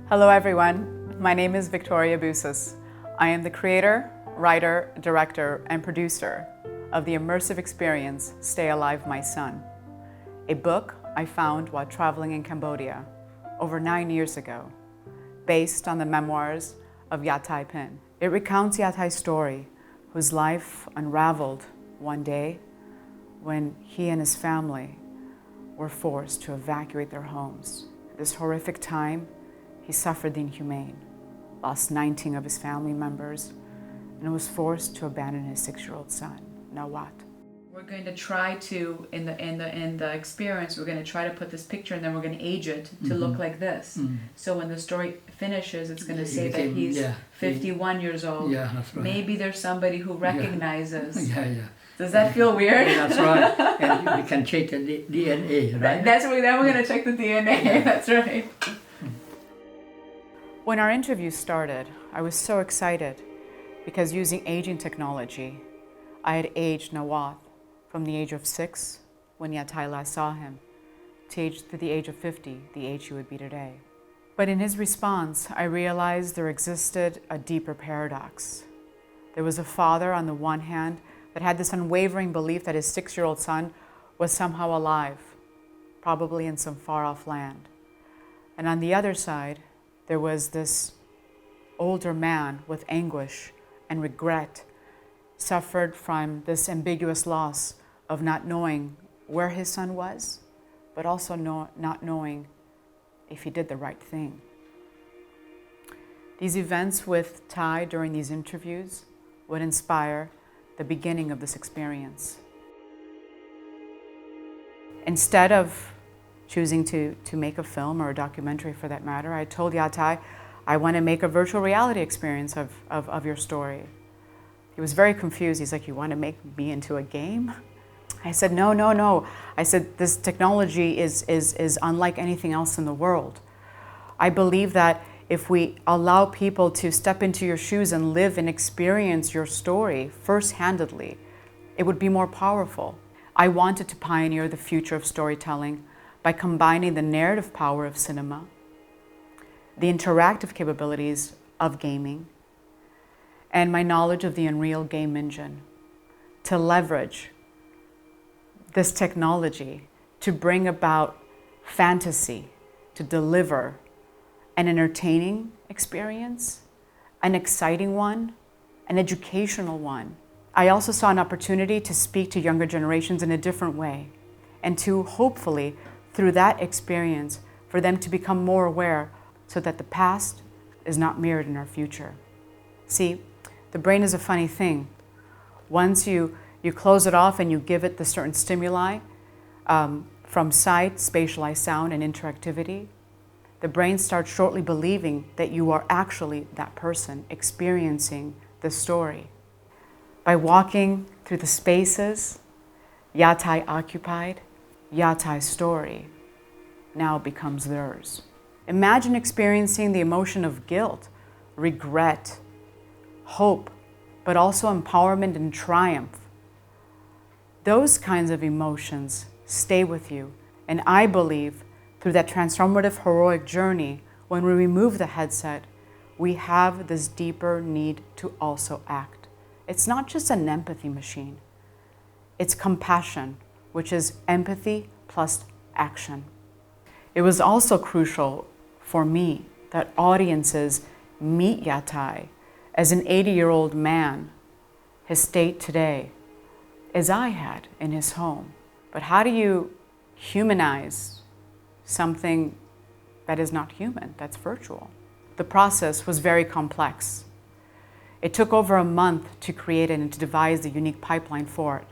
Hello everyone, my name is Victoria Bousis. I am the creator, writer, director, and producer of the immersive experience Stay Alive, My Son, a book I found while traveling in Cambodia over 9 years ago, based on the memoirs of Yatai Pin. It recounts Yatai's story, whose life unraveled one day when he and his family were forced to evacuate their homes. This horrific time, he suffered the inhumane, lost 19 of his family members, and was forced to abandon his 6-year-old son, Nawat. We're going to try to, in the experience, we're going to try to put this picture and then we're going to age it to look like this. So when the story finishes, it's going to say that he's 51 years old. Yeah, that's right. Maybe there's somebody who recognizes. Yeah. Does that feel weird? Yeah, that's right. And we can check the DNA, right? Then we're going to check the DNA. That's right. When our interview started, I was so excited because using aging technology, I had aged Nawat from the age of 6, when Yatai last saw him, to the age of 50, the age he would be today. But in his response, I realized there existed a deeper paradox. There was a father on the one hand that had this unwavering belief that his 6-year-old son was somehow alive, probably in some far-off land. And on the other side, there was this older man with anguish and regret, suffered from this ambiguous loss of not knowing where his son was, but also not knowing if he did the right thing. These events with Ty during these interviews would inspire the beginning of this experience. Instead of choosing to make a film or a documentary for that matter, I told Yatai, I want to make a virtual reality experience of your story. He was very confused. He's like, you want to make me into a game? I said, no. I said, this technology is unlike anything else in the world. I believe that if we allow people to step into your shoes and live and experience your story first-handedly, it would be more powerful. I wanted to pioneer the future of storytelling by combining the narrative power of cinema, the interactive capabilities of gaming, and my knowledge of the Unreal game engine to leverage this technology to bring about fantasy, to deliver an entertaining experience, an exciting one, an educational one. I also saw an opportunity to speak to younger generations in a different way and to hopefully, through that experience, for them to become more aware so that the past is not mirrored in our future. See, the brain is a funny thing. Once you close it off and you give it the certain stimuli from sight, spatialized sound, and interactivity, the brain starts shortly believing that you are actually that person experiencing the story. By walking through the spaces Yatai occupied, Yatai's story now becomes theirs. Imagine experiencing the emotion of guilt, regret, hope, but also empowerment and triumph. Those kinds of emotions stay with you, and I believe through that transformative, heroic journey, when we remove the headset, we have this deeper need to also act. It's not just an empathy machine. It's compassion, which is empathy plus action. It was also crucial for me that audiences meet Yatai as an 80-year-old man, his state today, as I had in his home. But how do you humanize something that is not human, that's virtual? The process was very complex. It took over a month to create it and to devise the unique pipeline for it.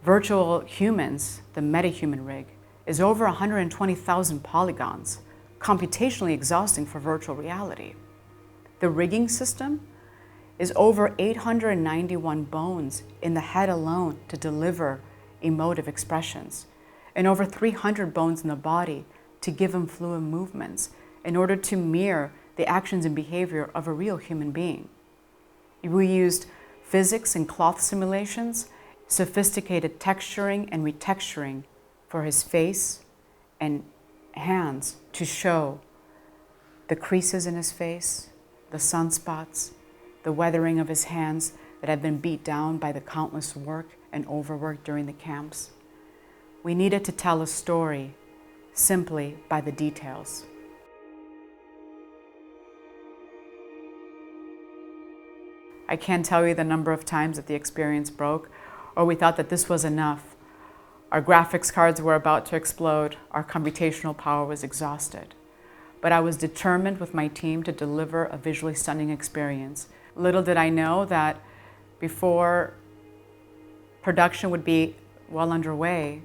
Virtual humans, the MetaHuman rig, is over 120,000 polygons, computationally exhausting for virtual reality. The rigging system is over 891 bones in the head alone to deliver emotive expressions, and over 300 bones in the body to give them fluid movements in order to mirror the actions and behavior of a real human being. We used physics and cloth simulations, sophisticated texturing and retexturing for his face and hands to show the creases in his face, the sunspots, the weathering of his hands that had been beat down by the countless work and overwork during the camps. We needed to tell a story simply by the details. I can't tell you the number of times that the experience broke, or we thought that this was enough. Our graphics cards were about to explode, our computational power was exhausted. But I was determined with my team to deliver a visually stunning experience. Little did I know that before production would be well underway,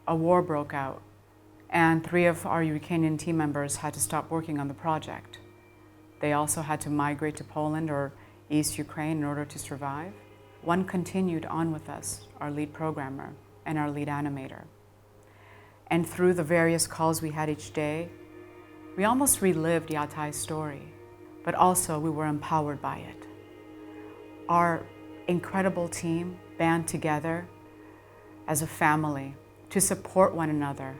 a war broke out, and 3 of our Ukrainian team members had to stop working on the project. They also had to migrate to Poland or East Ukraine in order to survive. One continued on with us, our lead programmer and our lead animator. And through the various calls we had each day, we almost relived Yatai's story, but also we were empowered by it. Our incredible team band together as a family to support one another.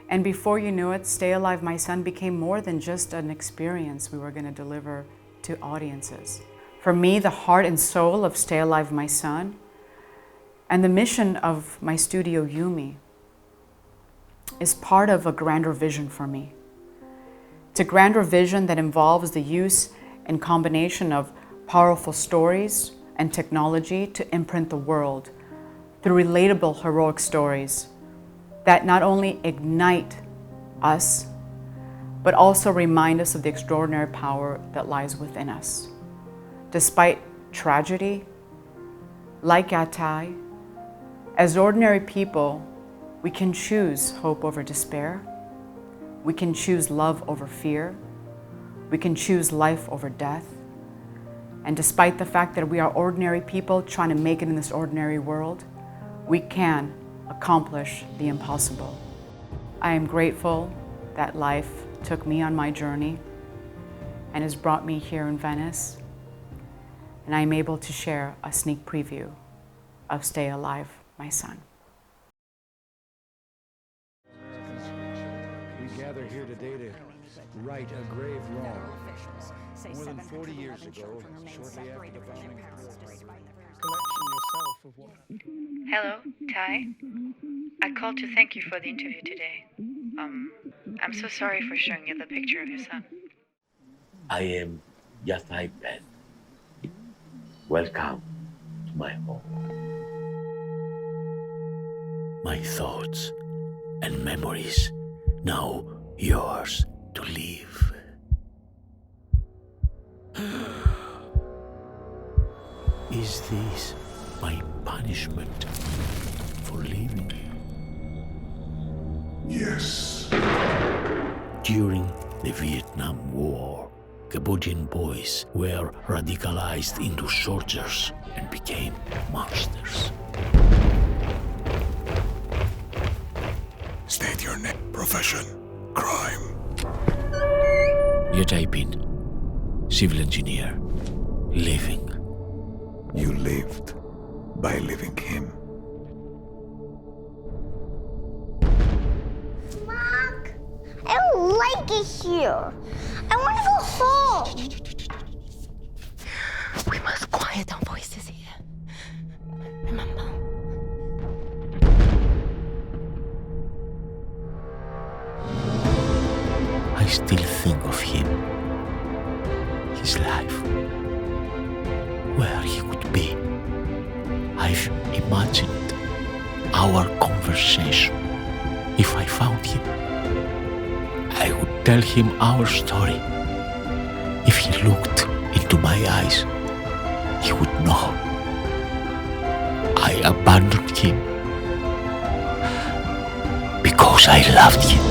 And before you knew it, Stay Alive, My Son became more than just an experience we were going to deliver to audiences. For me, the heart and soul of Stay Alive, My Son, and the mission of my studio, Yumi, is part of a grander vision for me. It's a grander vision that involves the use and combination of powerful stories and technology to imprint the world through relatable, heroic stories that not only ignite us, but also remind us of the extraordinary power that lies within us. Despite tragedy, like Yatai, as ordinary people, we can choose hope over despair. We can choose love over fear. We can choose life over death. And despite the fact that we are ordinary people trying to make it in this ordinary world, we can accomplish the impossible. I am grateful that life took me on my journey and has brought me here in Venice, and I am able to share a sneak preview of Stay Alive, My Son. We gather here today to right a grave wrong. More than 40 years ago, shortly after the bombing of collection yourself of what? Hello, Ty. I called to thank you for the interview today. I'm so sorry for showing you the picture of your son. I am Yatai Ben. Welcome to my home. My thoughts and memories, now yours to live. Is this my punishment for leaving you? Yes. During the Vietnam War, Cambodian boys were radicalized into soldiers and became monsters. State your name, profession, crime. Yet I've been civil engineer, living. You lived by leaving him. Mark, I don't like it here. I want to go home. We must quiet our voices here. Remember? I still think of him, his life, where he would be. I've imagined our conversation. If I found him, I would tell him our story. If he looked into my eyes, he would know I abandoned him because I loved him.